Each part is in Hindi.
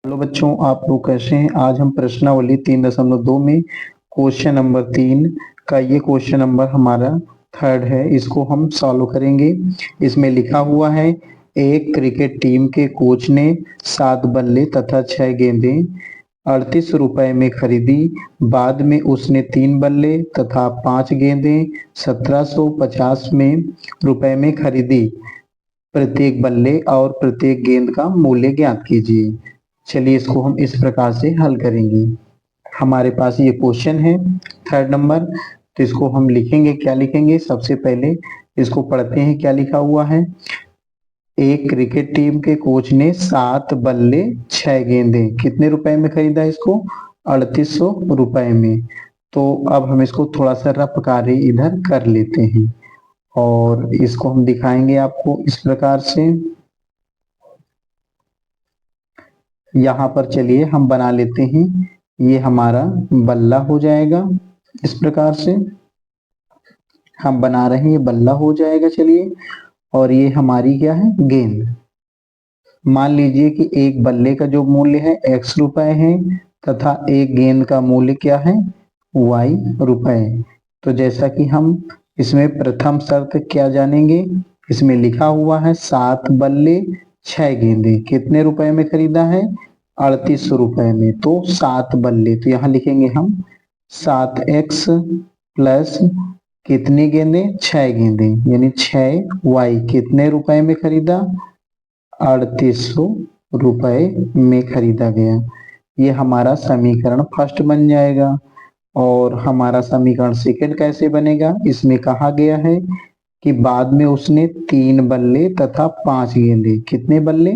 हेलो बच्चों, आप लोग कैसे हैं। आज हम प्रश्नावली 3.2 में क्वेश्चन नंबर 3 का ये क्वेश्चन नंबर हमारा थर्ड है। इसको हम सॉल्व करेंगे। इसमें लिखा हुआ है, एक क्रिकेट टीम के कोच ने 7 बल्ले तथा 6 गेंदें 38 रुपए में खरीदी। बाद में उसने 3 बल्ले तथा 5 गेंदें 1750 में रुपए में खरीदी। प्रत्येक बल्ले और प्रत्येक गेंद का मूल्य ज्ञात कीजिए। चलिए इसको हम इस प्रकार से हल करेंगे। हमारे पास ये क्वेश्चन है थर्ड नंबर, तो इसको हम लिखेंगे। क्या लिखेंगे? सबसे पहले इसको पढ़ते हैं क्या लिखा हुआ है। एक क्रिकेट टीम के कोच ने 7 बल्ले 6 गेंदे कितने रुपए में खरीदा इसको? 3800 रुपए में। तो अब हम इसको थोड़ा सा रफ कार्य इधर कर लेते हैं और इसको हम दिखाएंगे आपको इस प्रकार से। यहाँ पर चलिए हम बना लेते हैं। ये हमारा बल्ला हो जाएगा इस प्रकार से हम बना रहे हैं, ये बल्ला हो जाएगा। चलिए, और ये हमारी क्या है? गेंद। मान लीजिए कि एक बल्ले का जो मूल्य है x रुपए है तथा एक गेंद का मूल्य क्या है? y रुपए। तो जैसा कि हम इसमें प्रथम शर्त क्या जानेंगे, इसमें लिखा हुआ है 7 बल्ले 6 गेंदे कितने रुपए में खरीदा है? 38 रुपए में। तो 7 बल्ले, तो यहाँ लिखेंगे हम 7x प्लस कितनी गेंदे? 6 गेंदे, यानी 6y कितने रुपए में खरीदा? 3800 रुपए में खरीदा गया। ये हमारा समीकरण फर्स्ट बन जाएगा। और हमारा समीकरण सेकंड कैसे बनेगा? इसमें कहा गया है कि बाद में उसने 3 बल्ले तथा 5 गेंदे कितने बल्ले?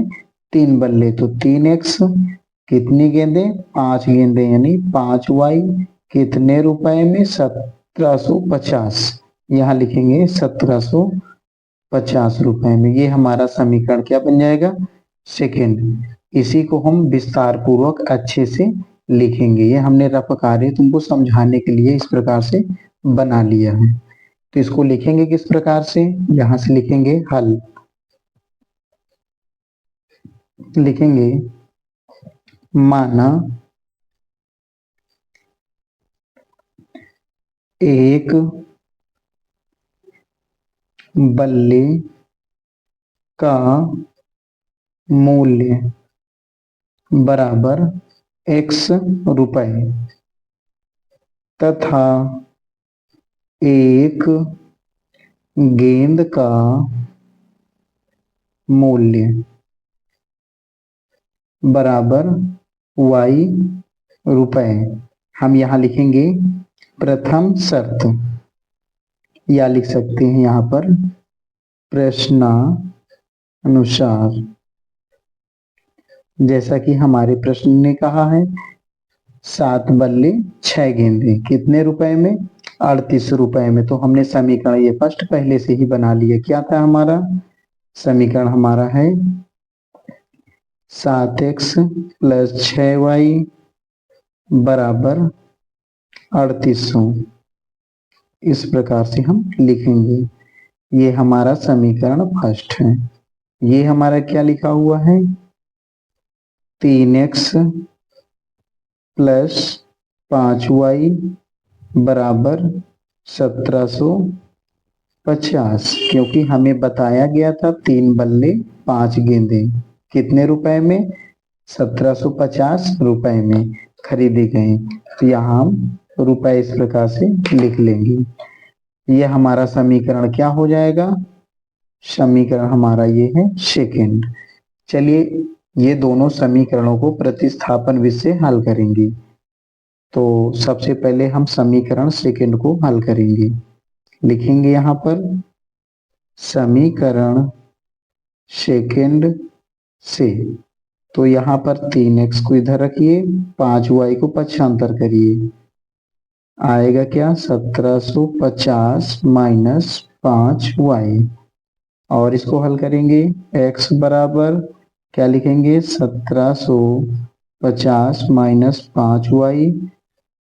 3 बल्ले, तो 3x कितनी गेंदे? 5 गेंदे, यानी 5y कितने रुपए में? 1750। यहाँ लिखेंगे 1750 रुपए में। ये हमारा समीकरण क्या बन जाएगा? सेकंड। इसी को हम विस्तार पूर्वक अच्छे से लिखेंगे। ये हमने रफ कार्य तुमको समझाने के लिए इस प्रकार से बना लिया है। तो इसको लिखेंगे किस प्रकार से? यहां से लिखेंगे हल। लिखेंगे माना एक बल्ले का मूल्य बराबर x रुपए तथा एक गेंद का मूल्य बराबर y रुपए। हम यहाँ लिखेंगे प्रथम शर्त, या लिख सकते हैं यहाँ पर प्रश्नानुसार। जैसा कि हमारे प्रश्न ने कहा है 7 बल्ले 6 गेंदे कितने रुपए में? 38 रुपए में। तो हमने समीकरण ये फर्स्ट पहले से ही बना लिया। क्या था हमारा समीकरण? हमारा है 7x प्लस 6y बराबर 3800। इस प्रकार से हम लिखेंगे। ये हमारा समीकरण फर्स्ट है। ये हमारा क्या लिखा हुआ है? 3x प्लस 5y बराबर 1750, क्योंकि हमें बताया गया था 3 बल्ले 5 गेंदे कितने रुपए में? 1750 रुपए में खरीदे गए। तो यहाँ हम रुपए इस प्रकार से लिख लेंगे। यह हमारा समीकरण क्या हो जाएगा? समीकरण हमारा ये है सेकंड। चलिए ये दोनों समीकरणों को प्रतिस्थापन विधि से हल करेंगे। तो सबसे पहले हम समीकरण सेकंड को हल करेंगे। लिखेंगे यहाँ पर समीकरण सेकंड से। तो यहाँ पर 3x को इधर रखिए, 5y को पक्षांतर करिए, आएगा क्या? 1750 माइनस 5y। और इसको हल करेंगे। x बराबर क्या लिखेंगे? 1750 माइनस 5y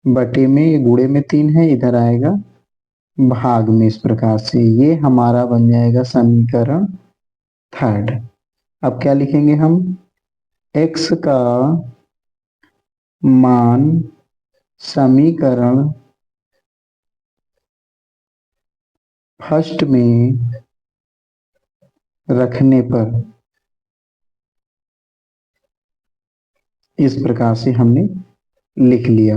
बटे में, ये गुणे में 3 है, इधर आएगा भाग में। इस प्रकार से ये हमारा बन जाएगा समीकरण थर्ड। अब क्या लिखेंगे हम? x का मान समीकरण फर्स्ट में रखने पर, इस प्रकार से हमने लिख लिया।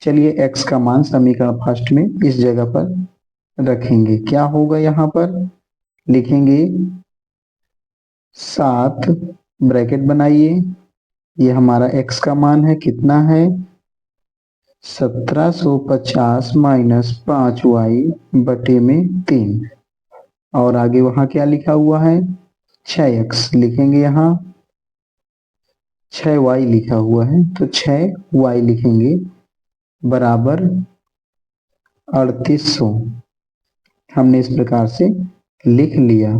चलिए x का मान समीकरण फर्स्ट में इस जगह पर रखेंगे। क्या होगा यहाँ पर लिखेंगे 7, ब्रैकेट बनाइए, ये हमारा x का मान है, कितना है 1750 माइनस 5y बटे में 3, और आगे वहां क्या लिखा हुआ है 6x, लिखेंगे यहाँ 6y लिखा हुआ है, तो 6y लिखेंगे बराबर 3800। हमने इस प्रकार से लिख लिया।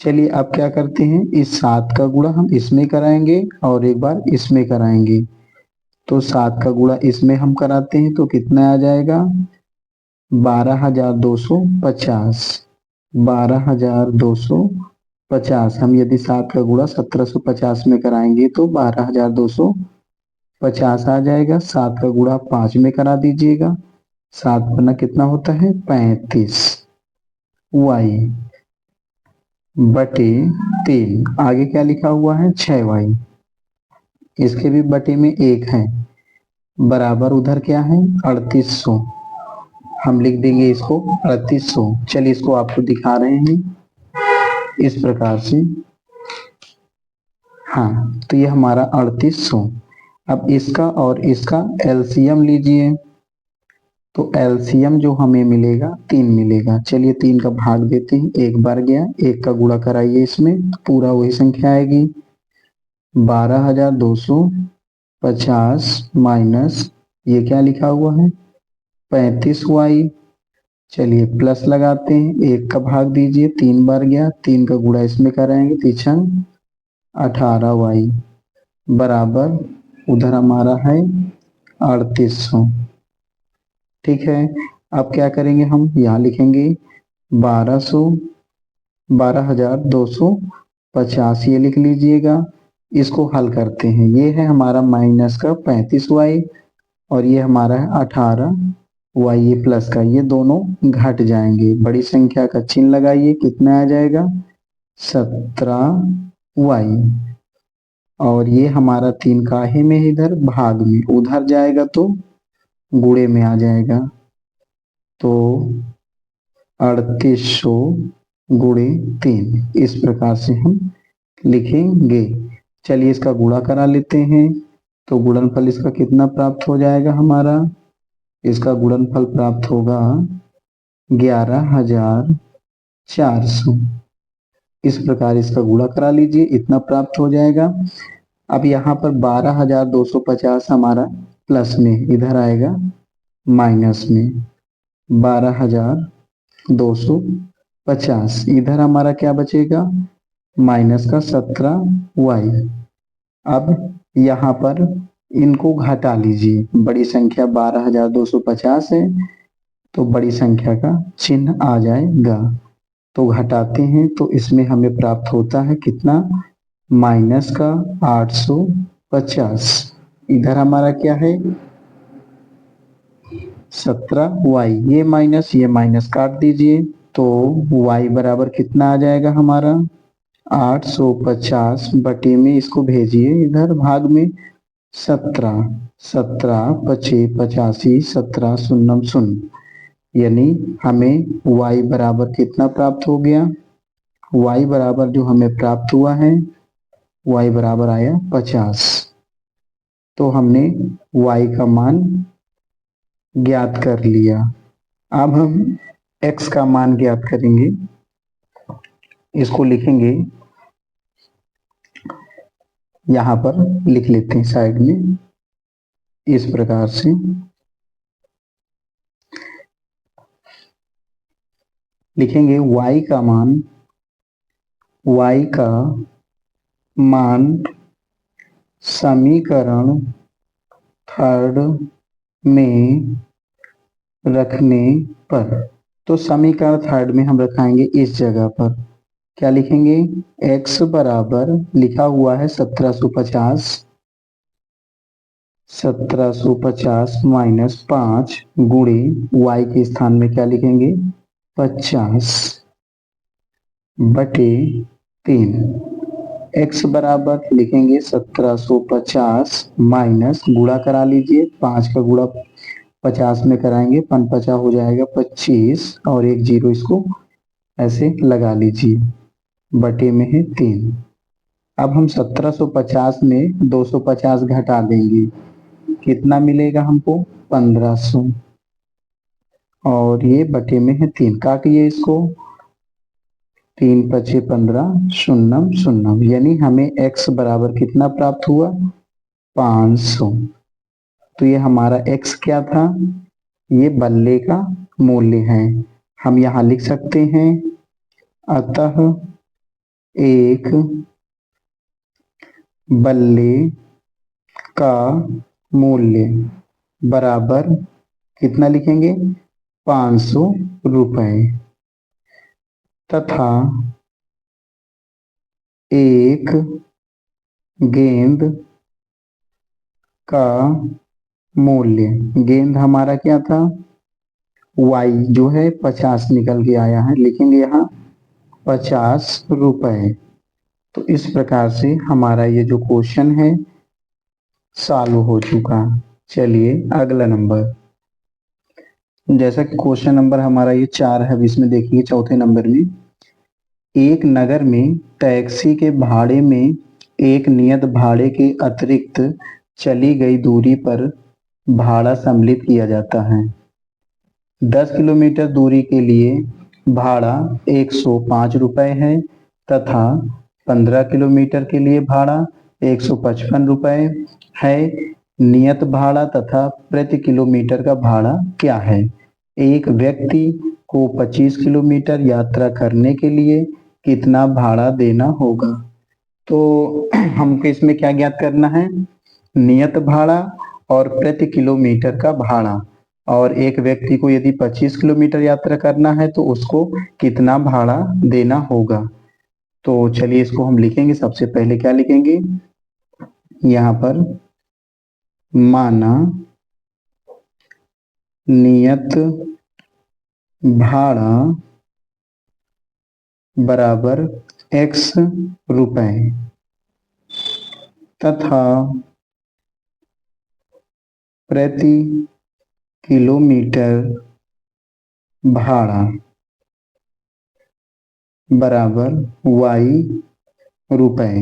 चलिए अब क्या करते हैं, इस 7 का गुणा हम इसमें कराएंगे और एक बार इसमें कराएंगे। तो 7 का गुणा इसमें हम कराते हैं तो कितना आ जाएगा 12250। 12250 हम यदि 7 का गुणा 1750 में कराएंगे तो 12250 आ जाएगा। 7 का गुणा 5 में करा दीजिएगा, 7 बना कितना होता है 35 y बटे 3, आगे क्या लिखा हुआ है 6y, इसके भी बटे में 1 है, बराबर उधर क्या है 3800। हम लिख देंगे इसको 3800। चलिए इसको आपको दिखा रहे हैं इस प्रकार से। हाँ, तो ये हमारा 3800। अब इसका और इसका एलसीएम लीजिए, तो एलसीएम जो हमें मिलेगा 3 मिलेगा। चलिए 3 का भाग देते हैं, एक बार गया, 1 का गुणा कराइए इसमें, तो पूरा वही संख्या आएगी 12250 माइनस ये क्या लिखा हुआ है 35y। चलिए प्लस लगाते हैं, 1 का भाग दीजिए, 3 बार गया, 3 का गुणा इसमें कराएंगे, 3 18y बराबर उधर हमारा है 3800। ठीक है, अब क्या करेंगे हम यहाँ लिखेंगे 12250, ये लिख लीजिएगा। इसको हल करते हैं, ये है हमारा माइनस का 35y और ये हमारा है 18y, ये प्लस का, ये दोनों घट जाएंगे, बड़ी संख्या का चिन्ह लगाइए, कितना आ जाएगा 17y, और ये हमारा 3 काहे में इधर भाग में, उधर जाएगा तो गुणे में आ जाएगा, तो 3800 गुणे 3, इस प्रकार से हम लिखेंगे। चलिए इसका गुणा करा लेते हैं, तो गुणनफल इसका कितना प्राप्त हो जाएगा हमारा, इसका गुणनफल प्राप्त होगा 11400। इस प्रकार इसका गुणा करा लीजिए, इतना प्राप्त हो जाएगा। अब यहाँ पर 12250 हमारा प्लस में, इधर आएगा माइनस में 12250, इधर हमारा क्या बचेगा माइनस का 17y। अब यहाँ पर इनको घटा लीजिए, बड़ी संख्या 12250 है तो बड़ी संख्या का चिन्ह आ जाएगा, तो घटाते हैं तो इसमें हमें प्राप्त होता है कितना माइनस का 850। इधर हमारा क्या है 17y, ये माइनस काट दीजिए, तो y बराबर कितना आ जाएगा हमारा 850 बटे में, इसको भेजिए इधर भाग में 17, 17 पचे 85, 17 शून्यम शून्य, यानी हमें y बराबर कितना प्राप्त हो गया, y बराबर जो हमें प्राप्त हुआ है y बराबर आया 50। तो हमने y का मान ज्ञात कर लिया। अब हम x का मान ज्ञात करेंगे, इसको लिखेंगे, यहां पर लिख लेते हैं साइड में इस प्रकार से। लिखेंगे y का मान समीकरण थर्ड में रखने पर, तो समीकरण थर्ड में हम रखाएंगे इस जगह पर, क्या लिखेंगे? x बराबर लिखा हुआ है 1750, 1750 माइनस 5 गुणे y के स्थान में क्या लिखेंगे? 50 बटे 3। x बराबर लिखेंगे 1750 माइनस गुणा करा लीजिए, 5 का गुणा 50 में कराएंगे, 5 हो जाएगा 25 और एक जीरो इसको ऐसे लगा लीजिए, बटे में है 3। अब हम 1750 में 250 घटा देंगे, कितना मिलेगा हमको? 1500 और ये बटे में है 3, काटिए इसको, 3 पचे 15 शून्यम शून्यम, यानी हमें x बराबर कितना प्राप्त हुआ? 500। तो ये हमारा x क्या था? ये बल्ले का मूल्य है। हम यहाँ लिख सकते हैं, अतः एक बल्ले का मूल्य बराबर कितना लिखेंगे? 500 रुपए, तथा एक गेंद का मूल्य, गेंद हमारा क्या था? y जो है 50 निकल के आया है, लिखेंगे यहाँ 50 रुपए। तो इस प्रकार से हमारा ये जो क्वेश्चन है सॉल्व हो चुका। चलिए अगला नंबर, जैसा कि क्वेश्चन नंबर हमारा ये 4 है, अब इसमें देखिए चौथे नंबर में, एक नगर में टैक्सी के भाड़े में एक नियत भाड़े के अतिरिक्त चली गई दूरी पर भाड़ा सम्मिलित किया जाता है। 10 किलोमीटर दूरी के लिए भाड़ा 105 रुपए है तथा 15 किलोमीटर के लिए भाड़ा 155 रुपए है। नियत भाड़ा तथा प्रति किलोमीटर का भाड़ा क्या है? एक व्यक्ति को 25 किलोमीटर यात्रा करने के लिए कितना भाड़ा देना होगा? तो हमको इसमें क्या ज्ञात करना है? नियत भाड़ा और प्रति किलोमीटर का भाड़ा, और एक व्यक्ति को यदि 25 किलोमीटर यात्रा करना है तो उसको कितना भाड़ा देना होगा। तो चलिए इसको हम लिखेंगे। सबसे पहले क्या लिखेंगे? यहाँ पर माना नियत भाड़ा बराबर x रुपए तथा प्रति किलोमीटर भाड़ा बराबर y रुपए।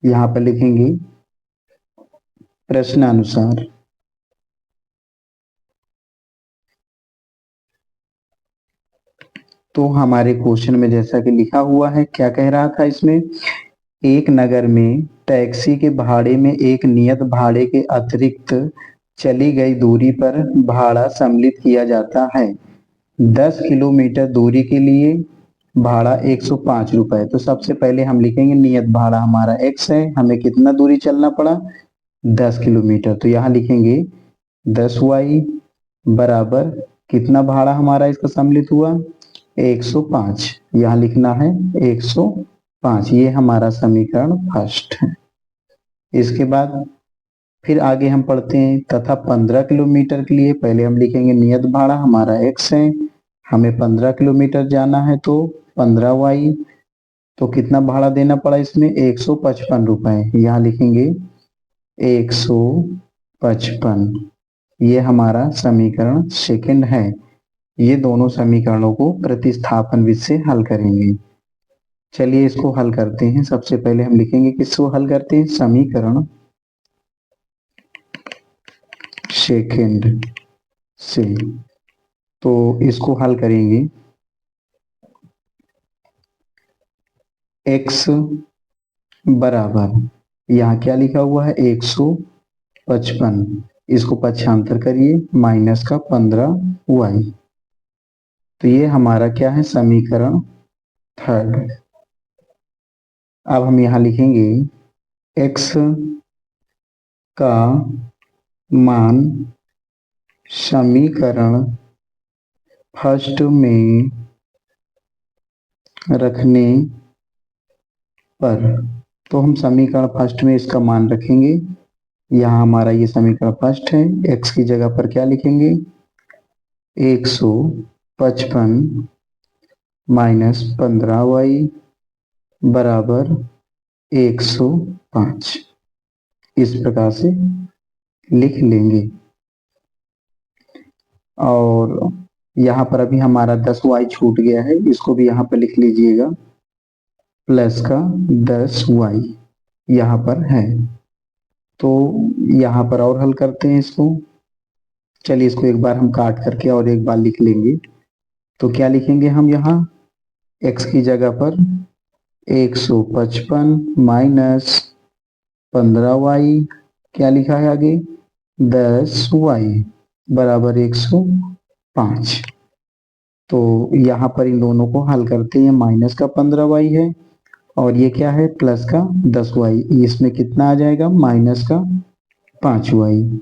यहाँ पर लिखेंगे प्रश्नानुसार। तो हमारे क्वेश्चन में जैसा कि लिखा हुआ है, क्या कह रहा था इसमें? एक नगर में टैक्सी के भाड़े में एक नियत भाड़े के अतिरिक्त चली गई दूरी पर भाड़ा सम्मिलित किया जाता है। 10 किलोमीटर दूरी के लिए भाड़ा 105 रुपए। तो सबसे पहले हम लिखेंगे नियत भाड़ा हमारा x है, हमें कितना दूरी चलना पड़ा? 10 किलोमीटर। तो यहाँ लिखेंगे 10y बराबर कितना भाड़ा हमारा इसका सम्मिलित हुआ? 105। यहाँ लिखना है 105। ये हमारा समीकरण फर्स्ट है। इसके बाद फिर आगे हम पढ़ते हैं, तथा 15 किलोमीटर के लिए पहले हम लिखेंगे नियत भाड़ा हमारा x है, हमें 15 किलोमीटर जाना है तो 15y। तो कितना भाड़ा देना पड़ा इसमें? 155 रुपए। यहाँ लिखेंगे 155। ये हमारा समीकरण सेकंड है। ये दोनों समीकरणों को प्रतिस्थापन विधि से हल करेंगे। चलिए इसको हल करते हैं। सबसे पहले हम लिखेंगे, किसको हल करते हैं? समीकरण सेकंड से। तो इसको हल करेंगे, x बराबर, यहाँ क्या लिखा हुआ है? 155। इसको पक्षांतर करिए, माइनस का 15y। तो ये हमारा क्या है? समीकरण थर्ड। अब हम यहाँ लिखेंगे x का मान समीकरण फर्स्ट में रखने पर, तो हम समीकरण फर्स्ट में इसका मान रखेंगे। यहाँ हमारा ये समीकरण फर्स्ट है। x की जगह पर क्या लिखेंगे? 155 माइनस 15y बराबर 105, इस प्रकार से लिख लेंगे। और यहाँ पर अभी हमारा 10y छूट गया है, इसको भी यहाँ पर लिख लीजिएगा। प्लस का 10y यहाँ पर है, तो यहाँ पर और हल करते हैं इसको। चलिए इसको एक बार हम काट करके और एक बार लिख लेंगे। तो क्या लिखेंगे हम यहाँ? x की जगह पर 155 माइनस 15y, क्या लिखा है आगे? 10y बराबर 105। तो यहाँ पर इन दोनों को हल करते हैं। माइनस का 15y है और ये क्या है? प्लस का 10y। इसमें कितना आ जाएगा? माइनस का 5y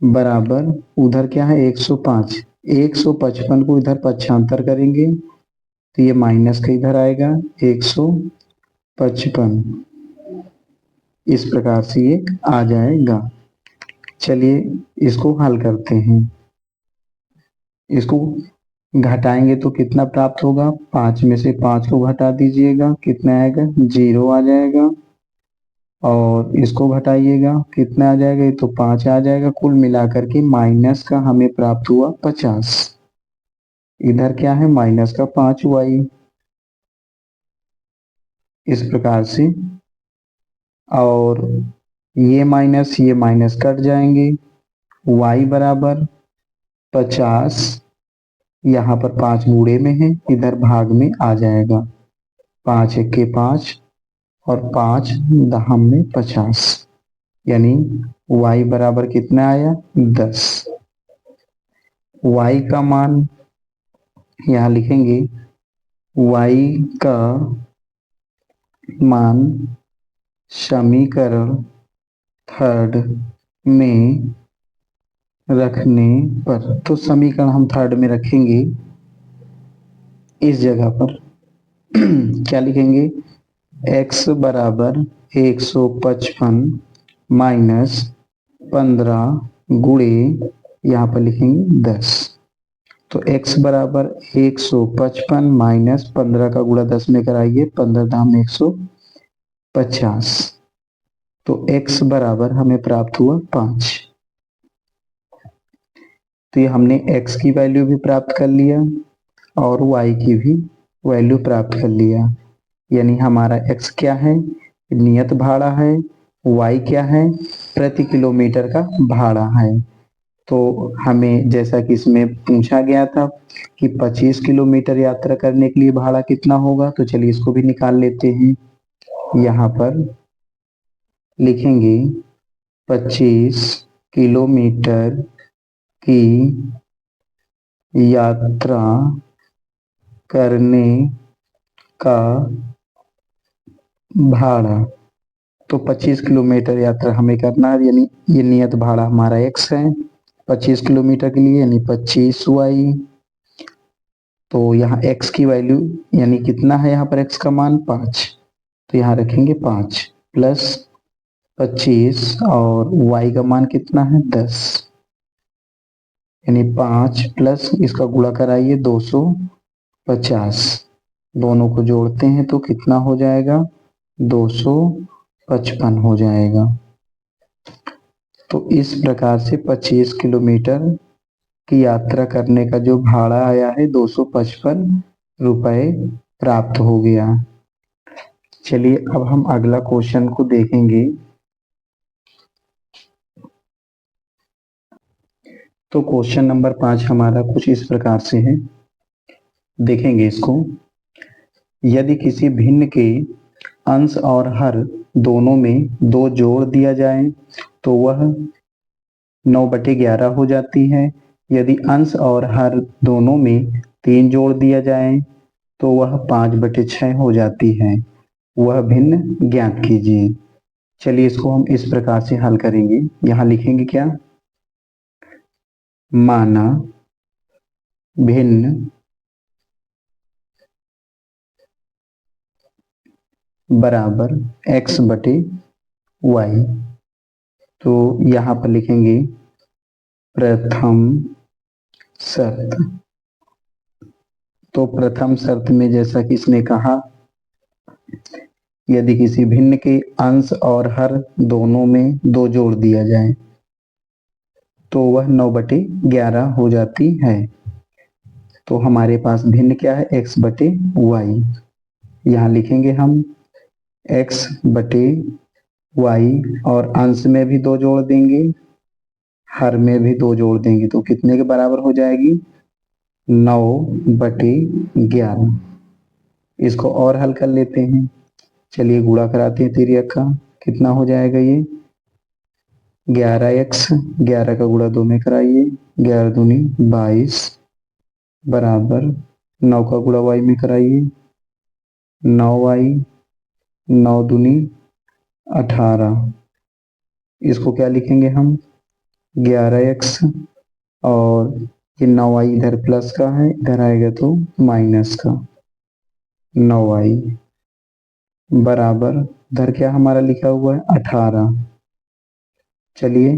बराबर, उधर क्या है? 105। 155 को इधर पक्षांतर करेंगे तो ये माइनस का इधर आएगा 155, इस प्रकार से ये आ जाएगा। चलिए इसको हल करते हैं। इसको घटाएंगे तो कितना प्राप्त होगा? 5 में से 5 को घटा दीजिएगा, कितना आएगा? 0 आ जाएगा। और इसको घटाइएगा, कितना आ जाएगा? ये तो 5 आ जाएगा। कुल मिलाकर के माइनस का हमें प्राप्त हुआ 50। इधर क्या है? माइनस का 5y, इस प्रकार से। और ये माइनस कट जाएंगे। y बराबर 50, यहाँ पर 5 गुणे में है, इधर भाग में आ जाएगा। 5 एक के 5 और 5 दहम में 50, यानी y बराबर कितना आया? 10। y का मान यहाँ लिखेंगे। y का मान समीकरण थर्ड में रखने पर, तो समीकरण हम थर्ड में रखेंगे। इस जगह पर क्या लिखेंगे? x बराबर 155 माइनस 15 गुणे, यहाँ पर लिखेंगे 10। तो x बराबर 155 माइनस 15 का गुणा 10 में कराइए, 15 दाम 150। तो x बराबर हमें प्राप्त हुआ 5। तो ये हमने x की वैल्यू भी प्राप्त कर लिया और y की भी वैल्यू प्राप्त कर लिया। यानी हमारा x क्या है? नियत भाड़ा है। y क्या है? प्रति किलोमीटर का भाड़ा है। तो हमें जैसा कि इसमें पूछा गया था कि 25 किलोमीटर यात्रा करने के लिए भाड़ा कितना होगा, तो चलिए इसको भी निकाल लेते हैं। यहाँ पर लिखेंगे 25 किलोमीटर की यात्रा करने का भाड़ा। तो 25 किलोमीटर यात्रा हमें करना है, यानी ये नियत भाड़ा हमारा x है 25 किलोमीटर के लिए, यानी 25y। तो यहाँ x की वैल्यू यानी कितना है? यहाँ पर x का मान 5, तो यहाँ रखेंगे 5 प्लस 25 और y का मान कितना है? 10, यानी 5 प्लस इसका गुणा कराइए 250। दोनों को जोड़ते हैं तो कितना हो जाएगा? 255 हो जाएगा। तो इस प्रकार से 25 किलोमीटर की यात्रा करने का जो भाड़ा आया है 255 रुपए प्राप्त हो गया। चलिए अब हम अगला क्वेश्चन को देखेंगे। तो क्वेश्चन नंबर 5 हमारा कुछ इस प्रकार से है, देखेंगे इसको। यदि किसी भिन्न के अंश और हर दोनों में 2 जोड़ दिया जाए तो वह 9/11 हो जाती है। यदि अंश और हर दोनों में 3 जोड़ दिया जाए तो वह 5/6 हो जाती है। वह भिन्न ज्ञात कीजिए। चलिए इसको हम इस प्रकार से हल करेंगे। यहाँ लिखेंगे क्या? माना भिन्न बराबर x बटे y। तो यहाँ पर लिखेंगे प्रथम शर्त। तो प्रथम शर्त में जैसा कि इसने कहा, यदि किसी भिन्न के अंश और हर दोनों में 2 जोड़ दिया जाए तो वह 9/11 हो जाती है। तो हमारे पास भिन्न क्या है, x बटे वाई। यहाँ लिखेंगे हम x बटे वाई और अंश में भी 2 जोड़ देंगे, हर में भी 2 जोड़ देंगे, तो कितने के बराबर हो जाएगी, 9/11। इसको और हल कर लेते हैं। चलिए गुणा कराते हैं तिर्यक का। कितना हो जाएगा ये, 11x, 11 का गुणा 2 में कराइए, 11 दूनी 22 बराबर 9 का गुणा y में कराइए, 9y, 9 दूनी 18। इसको क्या लिखेंगे हम, 11x और ये 9y इधर प्लस का है, इधर आएगा तो माइनस का, 9y बराबर इधर क्या हमारा लिखा हुआ है 18। चलिए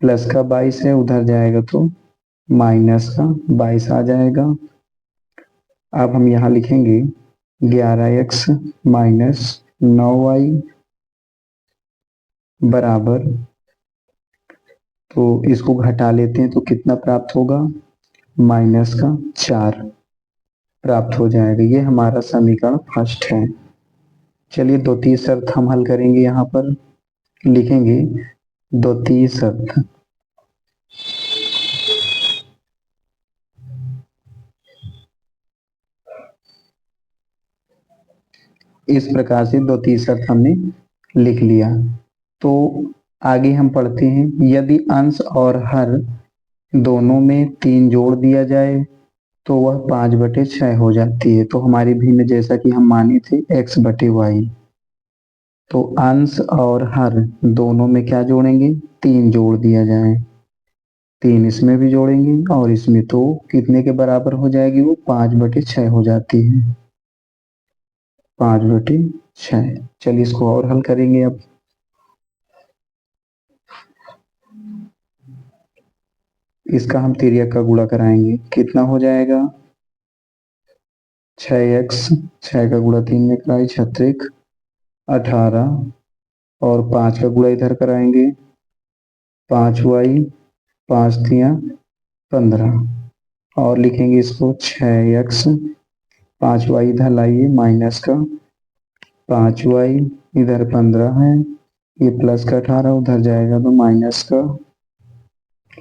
प्लस का 22 है, उधर जाएगा तो माइनस का 22 आ जाएगा। अब हम यहाँ लिखेंगे 11x माइनस 9y बराबर, तो इसको घटा लेते हैं तो कितना प्राप्त होगा, माइनस का 4 प्राप्त हो जाएगा। ये हमारा समीकरण फर्स्ट है। चलिए द्वितीय शर्त हम हल करेंगे। यहाँ पर लिखेंगे द्वितीय शर्त। इस प्रकार से द्वितीय शर्त हमने लिख लिया। तो आगे हम पढ़ते हैं, यदि अंश और हर दोनों में 3 जोड़ दिया जाए तो वह 5/6 हो जाती है। तो हमारी भिन्न जैसा कि हम माने थे x बटे वाई, तो अंश और हर दोनों में क्या जोड़ेंगे, 3 जोड़ दिया जाए, 3 इसमें भी जोड़ेंगे और इसमें, तो कितने के बराबर हो जाएगी वो, 5/6 हो जाती है, 5/6। चलिए इसको और हल करेंगे। अब इसका हम तिर्यक का गुणा कराएंगे। कितना हो जाएगा, 6x, 6 का गुणा 3 में कराए 6 18 और 5 का गुणा इधर कराएंगे, 5y, 5 तिया 15 और लिखेंगे इसको 6x, 5y इधर लाइए माइनस का, 5y इधर 15 है, ये प्लस का 18 उधर जाएगा तो माइनस का,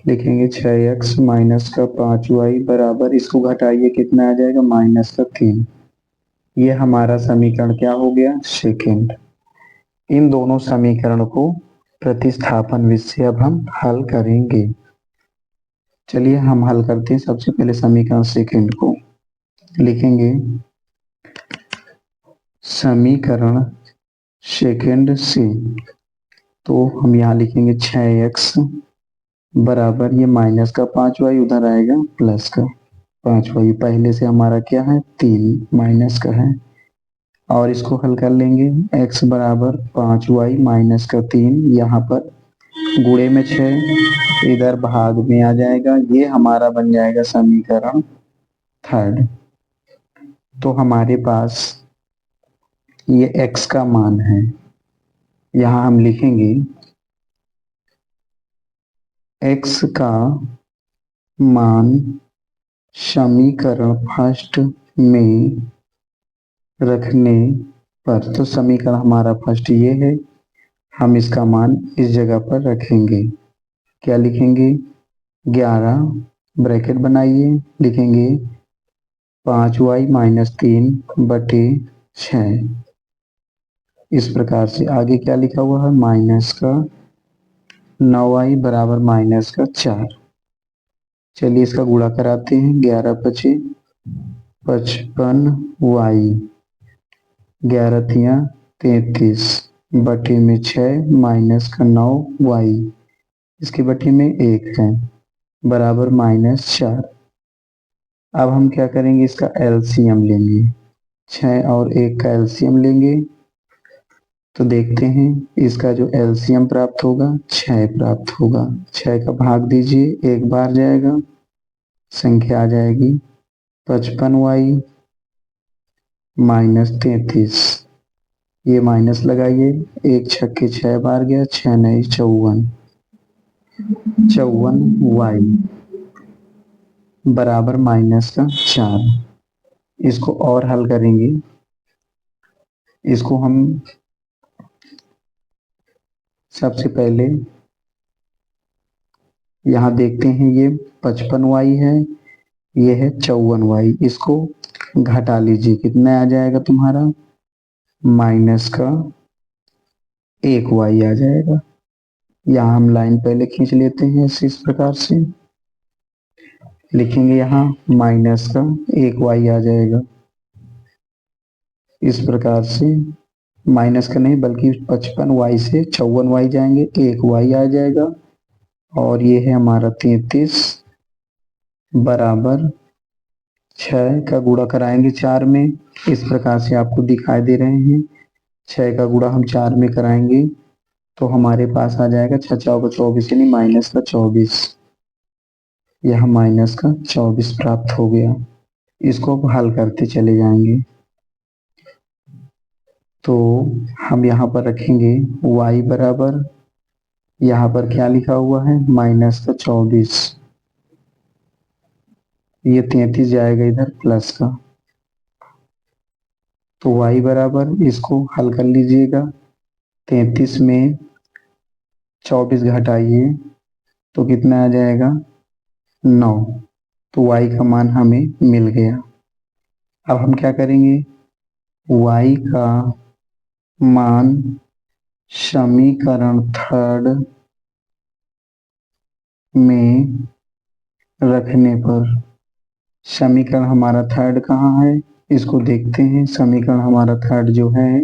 लिखेंगे 6x माइनस का 5y बराबर, इसको घटाइए कितना आ जाएगा, माइनस का 3। ये हमारा समीकरण क्या हो गया, सेकेंड। इन दोनों समीकरण को प्रतिस्थापन विधि से अब हम हल करेंगे। चलिए हम हल करते हैं। सबसे पहले समीकरण सेकेंड को लिखेंगे, समीकरण सेकेंड से, तो हम यहाँ लिखेंगे 6x बराबर, ये माइनस का 5y उधर आएगा प्लस का 5y, पहले से हमारा क्या है 3 माइनस का है, और इसको हल कर लेंगे। x बराबर 5y माइनस का 3, यहाँ पर गुणे में 6 इधर भाग में आ जाएगा, ये हमारा बन जाएगा समीकरण थर्ड। तो हमारे पास ये x का मान है, यहाँ हम लिखेंगे x का मान समीकरण फर्स्ट में रखने पर, तो समीकरण हमारा फर्स्ट ये है, हम इसका मान इस जगह पर रखेंगे। क्या लिखेंगे, 11 ब्रैकेट बनाइए, लिखेंगे 5y माइनस 3/6। इस प्रकार से आगे क्या लिखा हुआ है, माइनस का 9y बराबर माइनस का 4। चलिए इसका गुणा कराते हैं, 11 पचे 55y, 11 तिया 33 बटे में 6 माइनस का 9y, इसके बटे में 1 है बराबर -4। अब हम क्या करेंगे, इसका एलसीएम लेंगे, 6 और 1 का एलसीएम लेंगे तो देखते हैं इसका जो एलसीएम प्राप्त होगा 6 प्राप्त होगा। 6 का भाग दीजिए, एक बार जाएगा, संख्या आ जाएगी 55y माइनस 33। ये माइनस लगाइए, एक छक्के 6 बार गया, 6 नहीं 54, 54y बराबर माइनस का 4। इसको और हल करेंगे, इसको हम सबसे पहले यहाँ देखते हैं, ये 55y है, ये है 54y। इसको घटा लीजिए, कितना आ जाएगा तुम्हारा, माइनस का 1y आ जाएगा। यहाँ हम लाइन पहले खींच लेते हैं इस प्रकार से, लिखेंगे यहाँ माइनस का 1y आ जाएगा। इस प्रकार से माइनस का नहीं बल्कि 55y से 54y जाएंगे, 1y आ जाएगा। और ये है हमारा 33 बराबर 6 का गुणा कराएंगे 4 में, इस प्रकार से आपको दिखाई दे रहे हैं। 6 का गुणा हम 4 में कराएंगे तो हमारे पास आ जाएगा 6 चौका 24 यानी माइनस का 24। यह माइनस का 24 प्राप्त हो गया। इसको अब हल करते चले जाएंगे। तो हम यहाँ पर रखेंगे y बराबर, यहाँ पर क्या लिखा हुआ है, माइनस का 24। ये 33 जाएगा इधर प्लस का, तो y बराबर, इसको हल कर लीजिएगा। 33 में 24 घटाइए तो कितना आ जाएगा, 9। तो y का मान हमें मिल गया। अब हम क्या करेंगे, y का मान समीकरण 3 में रखने पर, समीकरण हमारा 3 कहाँ है, इसको देखते हैं। समीकरण हमारा 3 जो है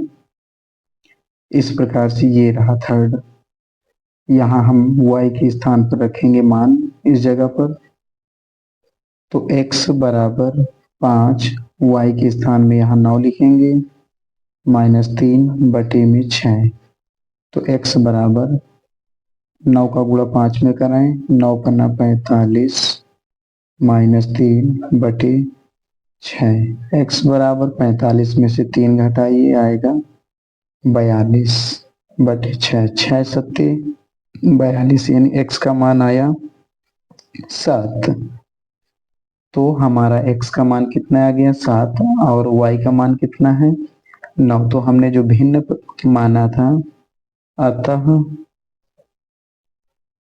इस प्रकार से ये रहा 3। यहाँ हम y के स्थान पर रखेंगे मान इस जगह पर, तो x बराबर 5, y के स्थान में यहाँ 9 लिखेंगे, माइनस 3 बटे में 6। तो x बराबर 9 का गुणा 5 में कराएं, 9 पन्ना 45 माइनस 3 बटे 6। x बराबर 45 में से 3 घटाइए, आएगा 42 बटे 6। 6 सत्ते 42 यानी x का मान आया 7। तो हमारा x का मान कितना आ गया, 7, और y का मान कितना है, 9। तो हमने जो भिन्न माना था, अतः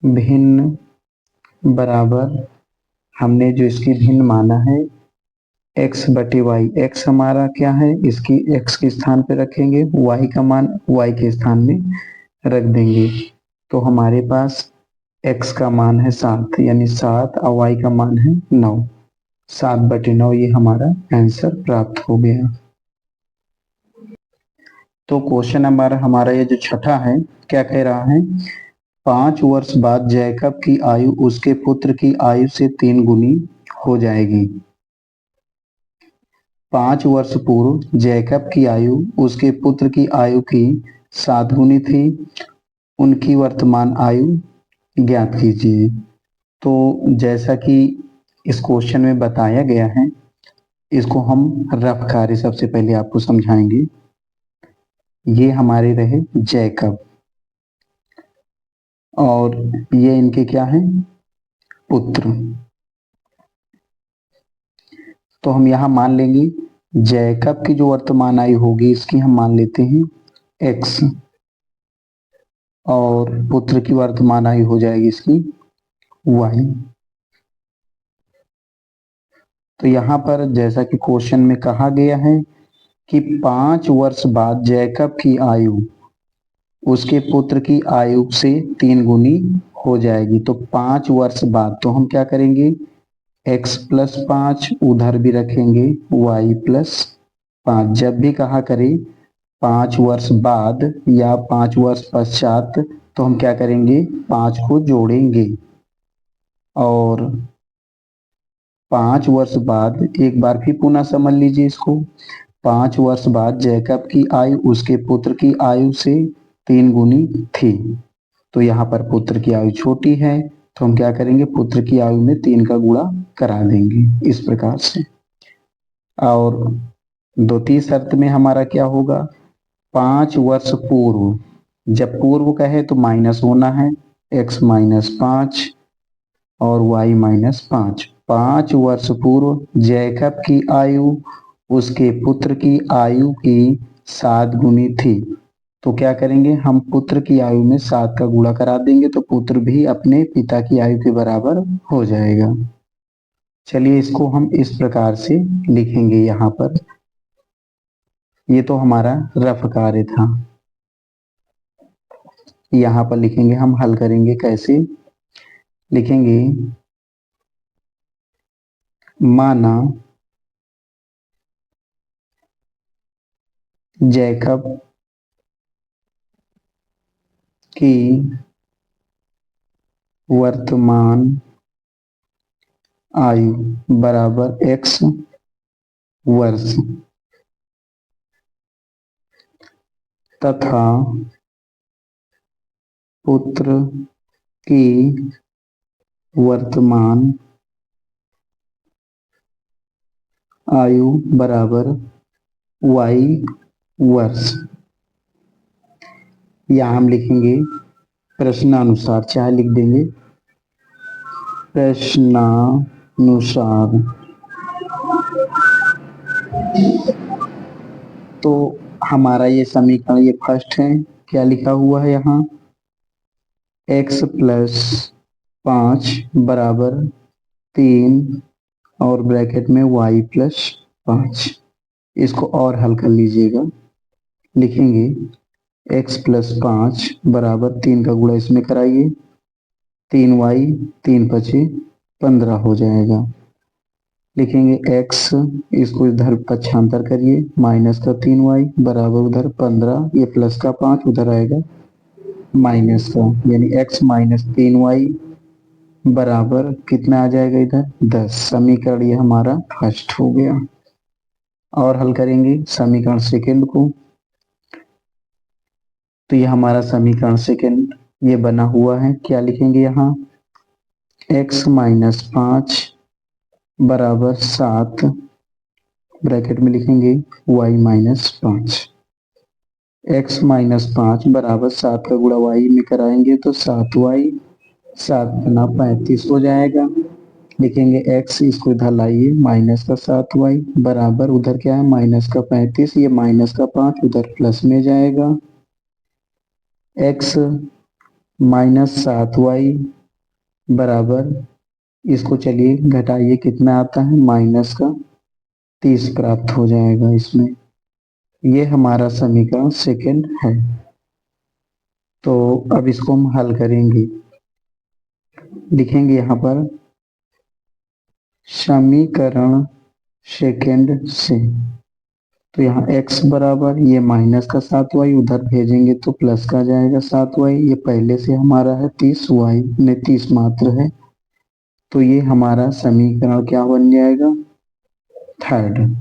भिन्न बराबर, हमने जो इसकी भिन्न माना है x बटे y। x हमारा क्या है, इसकी x के स्थान पे रखेंगे, y का मान y के स्थान में रख देंगे। तो हमारे पास x का मान है 7 यानी 7 और y का मान है 9। 7 बटे 9 ये हमारा आंसर प्राप्त हो गया। तो क्वेश्चन नंबर हमारा ये जो छठा है, क्या कह रहा है, 5 वर्ष बाद जैकब की आयु उसके पुत्र की आयु से 3 गुनी हो जाएगी। 5 वर्ष पूर्व जैकब की आयु उसके पुत्र की आयु की 7 गुनी थी, उनकी वर्तमान आयु ज्ञात कीजिए। तो जैसा कि इस क्वेश्चन में बताया गया है, इसको हम रफ कार्य सबसे पहले आपको समझाएंगे। ये हमारे रहे जैकब और ये इनके क्या हैं, पुत्र। तो हम यहां मान लेंगे जैकब की जो वर्तमान आयु होगी इसकी हम मान लेते हैं x, और पुत्र की वर्तमान आयु हो जाएगी इसकी y। तो यहाँ पर जैसा कि क्वेश्चन में कहा गया है कि 5 वर्ष बाद जैकब की आयु उसके पुत्र की आयु से 3 गुनी हो जाएगी। तो 5 वर्ष बाद, तो हम क्या करेंगे, x प्लस 5 उधर भी रखेंगे, y प्लस 5। जब भी कहा करें 5 वर्ष बाद या 5 वर्ष पश्चात, तो हम क्या करेंगे, 5 को जोड़ेंगे। और 5 वर्ष बाद, एक बार फिर पुनः समझ लीजिए इसको, 5 वर्ष बाद जैकब की आयु उसके पुत्र की आयु से 3 गुनी थी। तो यहाँ पर पुत्र की आयु छोटी है, तो हम क्या करेंगे, पुत्र की आयु में 3 का गुणा करा देंगे इस प्रकार से। और द्वितीय शर्त में हमारा क्या होगा, 5 वर्ष पूर्व, जब पूर्व कहे तो माइनस होना है, x माइनस 5 और y माइनस 5। 5 वर्ष पूर्व जैकब की आयु उसके पुत्र की आयु की 7 गुनी थी। तो क्या करेंगे, हम पुत्र की आयु में 7 का गुणा करा देंगे तो पुत्र भी अपने पिता की आयु के बराबर हो जाएगा। चलिए इसको हम इस प्रकार से लिखेंगे। यहाँ पर ये तो हमारा रफ कार्य था। यहाँ पर लिखेंगे, हम हल करेंगे कैसे लिखेंगे, माना जैकब की वर्तमान आयु बराबर x वर्ष तथा पुत्र की वर्तमान आयु बराबर y वर्ष। या हम लिखेंगे प्रश्नानुसार, चाहे लिख देंगे प्रश्नानुसार। तो हमारा ये समीकरण ये फर्स्ट है, क्या लिखा हुआ है यहाँ, x प्लस 5 बराबर 3 और ब्रैकेट में y प्लस 5। इसको और हल कर लीजिएगा, लिखेंगे x प्लस 5 बराबर 3 का गुणा इसमें कराइए, 3y 3 पचे 15 हो जाएगा। लिखेंगे x, इसको इधर पक्षांतर करिए, माइनस का 3y बराबर उधर 15, ये प्लस का 5 उधर आएगा माइनस का, यानी x माइनस 3y बराबर कितना आ जाएगा इधर 10। समीकरण ये हमारा फर्स्ट हो गया। और हल करेंगे समीकरण सेकंड को, तो ये हमारा समीकरण सेकंड ये बना हुआ है। क्या लिखेंगे यहाँ, x माइनस 5 बराबर 7, ब्रैकेट में लिखेंगे y माइनस 5। x माइनस 5 बराबर 7 का गुणा y में कराएंगे तो 7y 7 गुना 35 हो जाएगा। लिखेंगे x, इसको इधर लाइए, माइनस का 7y बराबर उधर क्या है माइनस का 35, ये माइनस का 5 उधर प्लस में जाएगा। x माइनस 7y बराबर, इसको चलिए घटाइए, कितना आता है माइनस का 30 प्राप्त हो जाएगा इसमें। ये हमारा समीकरण सेकंड है। तो अब इसको हम हल करेंगे, लिखेंगे यहाँ पर समीकरण सेकंड से, तो यहाँ x बराबर ये माइनस का 7y उधर भेजेंगे तो प्लस का जाएगा 7y, ये पहले से हमारा है 30y ने 30 मात्र है, तो ये हमारा समीकरण क्या बन जाएगा थर्ड।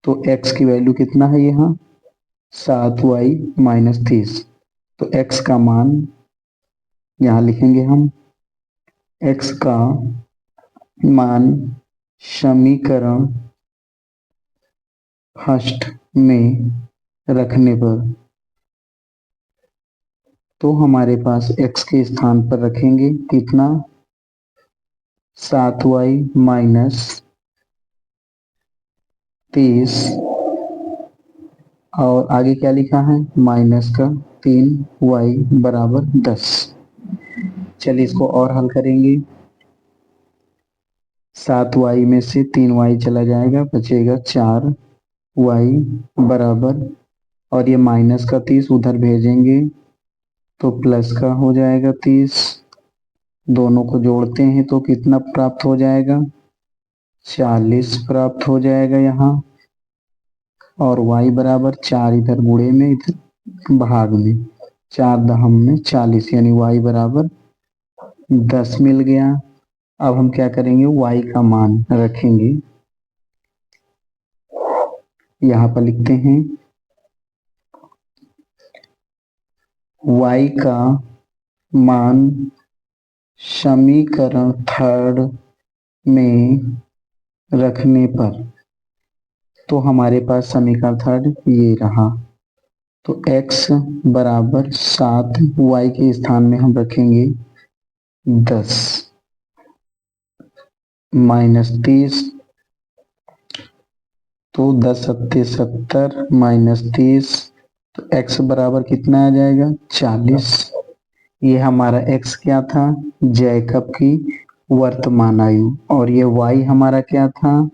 तो x की वैल्यू कितना है यहाँ 7y माइनस 30, तो x का मान यहाँ लिखेंगे हम, x का मान समीकरण फर्स्ट में रखने पर, तो हमारे पास x के स्थान पर रखेंगे कितना 7y माइनस 30 और आगे क्या लिखा है माइनस का 3y बराबर 10। चलिए इसको और हल करेंगे, 7y में से 3y चला जाएगा, बचेगा 4y बराबर, और ये माइनस का 30 उधर भेजेंगे तो प्लस का हो जाएगा 30, दोनों को जोड़ते हैं तो कितना प्राप्त हो जाएगा 40 प्राप्त हो जाएगा यहाँ, और y बराबर 4 इधर गुणे में इधर भाग में, 4 दहम में 40, यानी y बराबर 10 मिल गया। अब हम क्या करेंगे y का मान रखेंगे, यहाँ पर लिखते हैं y का मान समीकरण थर्ड में रखने पर, तो हमारे पास समीकरण थर्ड ये रहा। तो x बराबर 7, y के स्थान में हम रखेंगे 10 माइनस 30, तो 10 सत्ते 70 माइनस 30, तो x बराबर कितना आ जाएगा 40। ये हमारा x क्या था, जैकब की वर्तमान आयु, और ये y हमारा क्या था,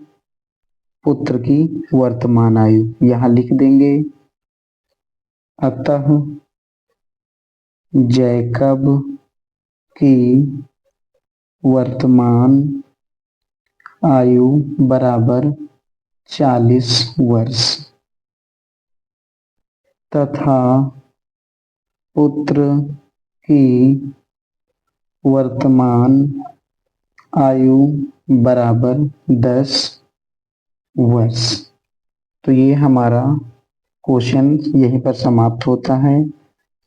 पुत्र की वर्तमान आयु। यहाँ लिख देंगे अतः जैकब की वर्तमान आयु बराबर 40 वर्ष तथा पुत्र की वर्तमान आयु बराबर 10 वर्ष। तो ये हमारा क्वेश्चन यहीं पर समाप्त होता है।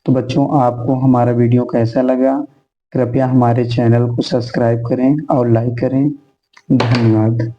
तो बच्चों, आपको हमारा वीडियो कैसा लगा, कृपया हमारे चैनल को सब्सक्राइब करें और लाइक करें। धन्यवाद।